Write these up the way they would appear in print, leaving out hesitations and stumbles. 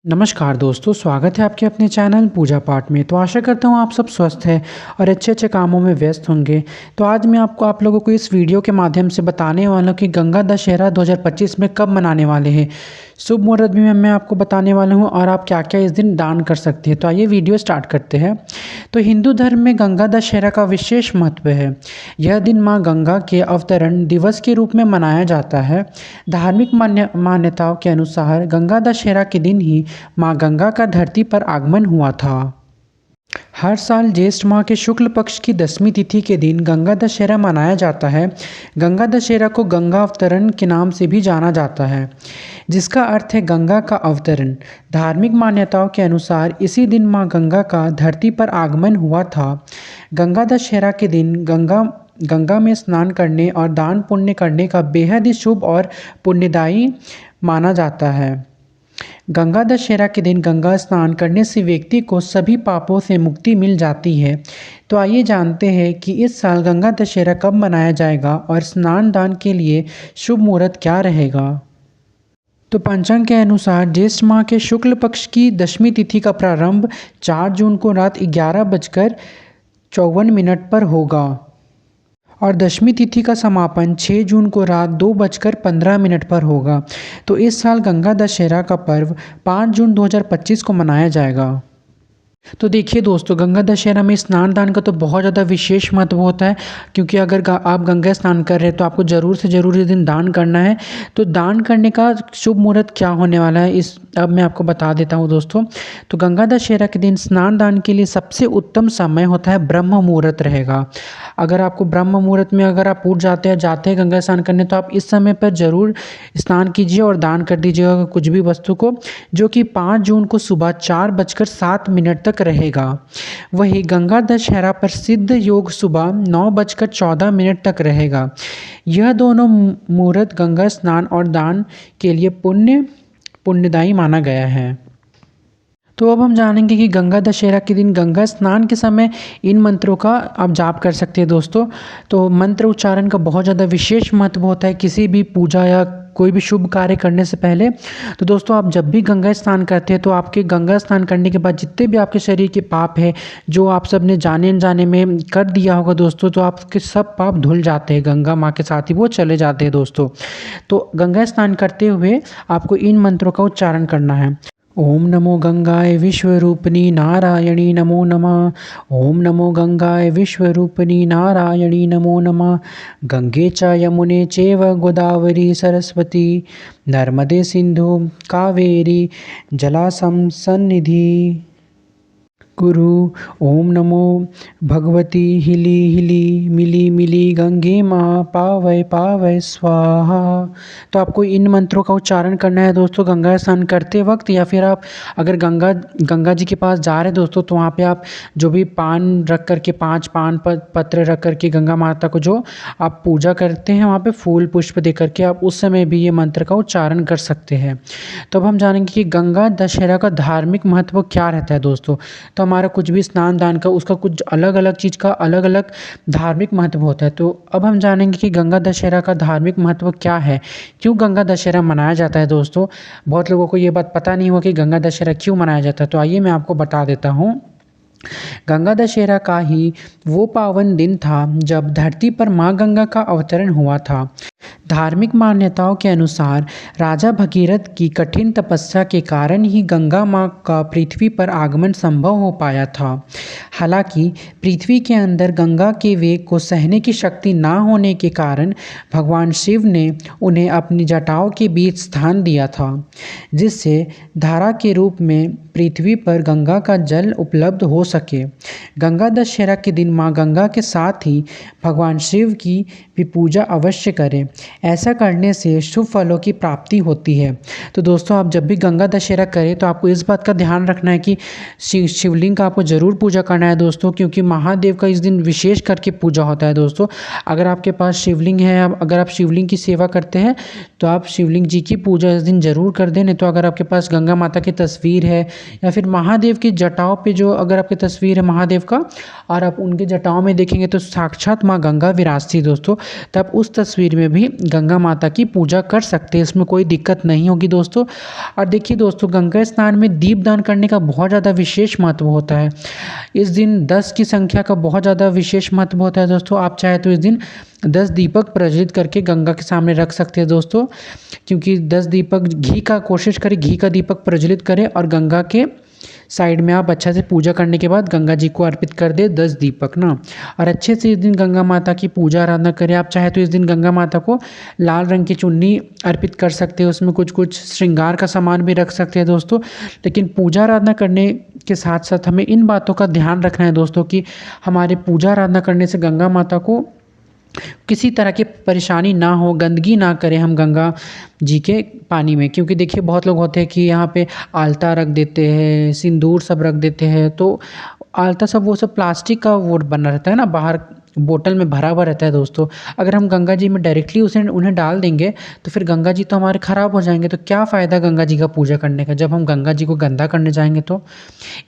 नमस्कार दोस्तों, स्वागत है आपके अपने चैनल पूजा पाठ में। तो आशा करता हूँ आप सब स्वस्थ हैं और अच्छे अच्छे कामों में व्यस्त होंगे। तो आज मैं आप लोगों को इस वीडियो के माध्यम से बताने वाला हूँ कि गंगा दशहरा 2025 में कब मनाने वाले हैं। शुभ मुहूर्त भी मैं आपको बताने वाला हूँ और आप क्या क्या इस दिन दान कर सकते हैं। तो आइए वीडियो स्टार्ट करते हैं। तो हिंदू धर्म में गंगा दशहरा का विशेष महत्व है। यह दिन माँ गंगा के अवतरण दिवस के रूप में मनाया जाता है। धार्मिक मान्यताओं के अनुसार गंगा दशहरा के दिन ही माँ गंगा का धरती पर आगमन हुआ था। हर साल ज्येष्ठ माह के शुक्ल पक्ष की 10वीं तिथि के दिन गंगा दशहरा मनाया जाता है। गंगा दशहरा को गंगा अवतरण के नाम से भी जाना जाता है, जिसका अर्थ है गंगा का अवतरण। धार्मिक मान्यताओं के अनुसार इसी दिन माँ गंगा का धरती पर आगमन हुआ था। गंगा दशहरा के दिन गंगा में स्नान करने और दान पुण्य करने का बेहद ही शुभ और पुण्यदायी माना जाता है। गंगा दशहरा के दिन गंगा स्नान करने से व्यक्ति को सभी पापों से मुक्ति मिल जाती है। तो आइए जानते हैं कि इस साल गंगा दशहरा कब मनाया जाएगा और स्नान दान के लिए शुभ मुहूर्त क्या रहेगा। तो पंचांग के अनुसार ज्येष्ठ माह के शुक्ल पक्ष की 10वीं तिथि का प्रारंभ 4 जून को रात 11:54 पर होगा और 10वीं तिथि का समापन 6 जून को रात 2:15 पर होगा। तो इस साल गंगा दशहरा का पर्व 5 जून 2025 को मनाया जाएगा। तो देखिए दोस्तों, गंगा दशहरा में स्नान दान का तो बहुत ज़्यादा विशेष महत्व होता है, क्योंकि अगर आप गंगा स्नान कर रहे हैं तो आपको ज़रूर से ज़रूर इस दिन दान करना है। तो दान करने का शुभ मुहूर्त क्या होने वाला है अब मैं आपको बता देता हूँ दोस्तों। तो गंगा दशहरा के दिन स्नान दान के लिए सबसे उत्तम समय होता है ब्रह्म मुहूर्त रहेगा। अगर आपको ब्रह्म मुहूर्त में अगर आप उठ जाते हैं गंगा स्नान करने, तो आप इस समय पर ज़रूर स्नान कीजिए और दान कर दीजिएगा कुछ भी वस्तु को, जो कि 5 जून को सुबह 4:07 तक रहेगा। वही गंगा दशहरा पर सिद्ध योग सुबह 9:14 तक रहेगा। यह दोनों मुहूर्त गंगा स्नान और दान के लिए पुण्यदायी माना गया है। तो अब हम जानेंगे कि गंगा दशहरा के दिन गंगा स्नान के समय इन मंत्रों का आप जाप कर सकते हैं दोस्तों। तो मंत्र उच्चारण का बहुत ज़्यादा विशेष महत्व होता है किसी भी पूजा या कोई भी शुभ कार्य करने से पहले। तो दोस्तों, आप जब भी गंगा स्नान करते हैं तो आपके गंगा स्नान करने के बाद जितने भी आपके शरीर के पाप है जो आप सब ने जाने अनजाने में कर दिया होगा दोस्तों, तो आपके सब पाप धुल जाते हैं, गंगा माँ के साथ ही वो चले जाते हैं दोस्तों। तो गंगा स्नान करते हुए आपको इन मंत्रों का उच्चारण करना है। ओम नमो गंगाय विश्वरूपिणी नारायणी नमो नमः। ओम नमो गंगाय विश्वरूपिणी नारायणी नमो नमः। गंगे च यमुने चैव गोदावरी सरस्वती नर्मदे सिंधु कावेरी जलासं सन्निधि गुरु। ओम नमो भगवती हिली हिली मिली मिली गंगे माँ पावय पावय स्वाहा। तो आपको इन मंत्रों का उच्चारण करना है दोस्तों गंगा स्नान करते वक्त, या फिर आप अगर गंगा जी के पास जा रहे हैं दोस्तों, तो वहाँ पे आप जो भी पान रख करके 5 पान पत्र रख करके गंगा माता को जो आप पूजा करते हैं वहाँ पे फूल पुष्प दे करके आप उस समय भी ये मंत्र का उच्चारण कर सकते हैं। तो अब हम जानेंगे कि गंगा दशहरा का धार्मिक महत्व क्या रहता है दोस्तों। तो हमारा कुछ भी स्नान दान का उसका कुछ अलग अलग चीज़ का अलग अलग धार्मिक महत्व होता है। तो अब हम जानेंगे कि गंगा दशहरा का धार्मिक महत्व क्या है, क्यों गंगा दशहरा मनाया जाता है दोस्तों। बहुत लोगों को ये बात पता नहीं हुआ कि गंगा दशहरा क्यों मनाया जाता है। तो आइए मैं आपको बता देता हूँ। गंगा दशहरा का ही वो पावन दिन था जब धरती पर माँ गंगा का अवतरण हुआ था। धार्मिक मान्यताओं के अनुसार राजा भगीरथ की कठिन तपस्या के कारण ही गंगा माँ का पृथ्वी पर आगमन संभव हो पाया था। हालांकि पृथ्वी के अंदर गंगा के वेग को सहने की शक्ति ना होने के कारण भगवान शिव ने उन्हें अपनी जटाओं के बीच स्थान दिया था, जिससे धारा के रूप में पृथ्वी पर गंगा का जल उपलब्ध हो सके। गंगा दशहरा के दिन माँ गंगा के साथ ही भगवान शिव की भी पूजा अवश्य करें। ऐसा करने से शुभ फलों की प्राप्ति होती है। तो दोस्तों, आप जब भी गंगा दशहरा करें तो आपको इस बात का ध्यान रखना है कि शिवलिंग का आपको ज़रूर पूजा करना है दोस्तों, क्योंकि महादेव का इस दिन विशेष करके पूजा होता है दोस्तों। अगर आपके पास शिवलिंग है, अगर आप शिवलिंग की सेवा करते हैं तो आप शिवलिंग जी की पूजा इस दिन ज़रूर कर दें। नहीं तो अगर आपके पास गंगा माता की तस्वीर है या फिर महादेव की जटाओं पे जो अगर आपकी तस्वीर है महादेव का और आप उनके जटाओं में देखेंगे तो साक्षात माँ गंगा विराजती दोस्तों, तब उस तस्वीर में भी गंगा माता की पूजा कर सकते हैं, इसमें कोई दिक्कत नहीं होगी दोस्तों। और देखिए दोस्तों, गंगा स्नान में दीपदान करने का बहुत ज़्यादा विशेष महत्व होता है। इस दिन 10 की संख्या का बहुत ज़्यादा विशेष महत्व होता है दोस्तों। आप चाहे तो इस दिन 10 दीपक प्रज्वलित करके गंगा के सामने रख सकते हैं दोस्तों, क्योंकि 10 दीपक घी का कोशिश करें, घी का दीपक प्रज्वलित करें और गंगा के साइड में आप अच्छा से पूजा करने के बाद गंगा जी को अर्पित कर दे 10 दीपक ना। और अच्छे से इस दिन गंगा माता की पूजा आराधना करें। आप चाहे तो इस दिन गंगा माता को लाल रंग की चुन्नी अर्पित कर सकते हैं, उसमें कुछ कुछ श्रृंगार का सामान भी रख सकते हैं दोस्तों। लेकिन पूजा आराधना करने के साथ साथ हमें इन बातों का ध्यान रखना है दोस्तों कि हमारे पूजा आराधना करने से गंगा माता को किसी तरह की परेशानी ना हो, गंदगी ना करें हम गंगा जी के पानी में। क्योंकि देखिए बहुत लोग होते हैं कि यहाँ पे आलता रख देते हैं, सिंदूर सब रख देते हैं, तो आलता सब वो सब प्लास्टिक का वो बना रहता है ना, बाहर बोतल में भरा हुआ रहता है दोस्तों। अगर हम गंगा जी में डायरेक्टली उन्हें डाल देंगे तो फिर गंगा जी तो हमारे ख़राब हो जाएंगे। तो क्या फ़ायदा गंगा जी का पूजा करने का जब हम गंगा जी को गंदा करने जाएंगे तो।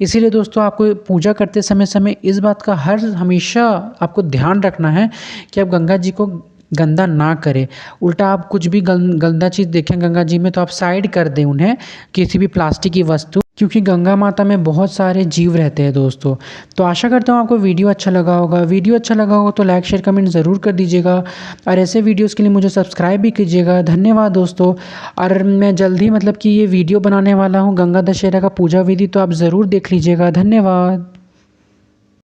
इसीलिए दोस्तों, आपको पूजा करते समय इस बात का हमेशा आपको ध्यान रखना है कि आप गंगा जी को गंदा ना करें। उल्टा आप कुछ भी गंदा चीज़ देखें गंगा जी में तो आप साइड कर दें उन्हें, किसी भी प्लास्टिक की वस्तु, क्योंकि गंगा माता में बहुत सारे जीव रहते हैं दोस्तों। तो आशा करता हूँ आपको वीडियो अच्छा लगा होगा। वीडियो अच्छा लगा होगा तो लाइक शेयर कमेंट ज़रूर कर दीजिएगा और ऐसे वीडियोस के लिए मुझे सब्सक्राइब भी कीजिएगा। धन्यवाद दोस्तों। और मैं जल्दी मतलब कि ये वीडियो बनाने वाला हूँ गंगा दशहरा का पूजा विधि, तो आप ज़रूर देख लीजिएगा। धन्यवाद।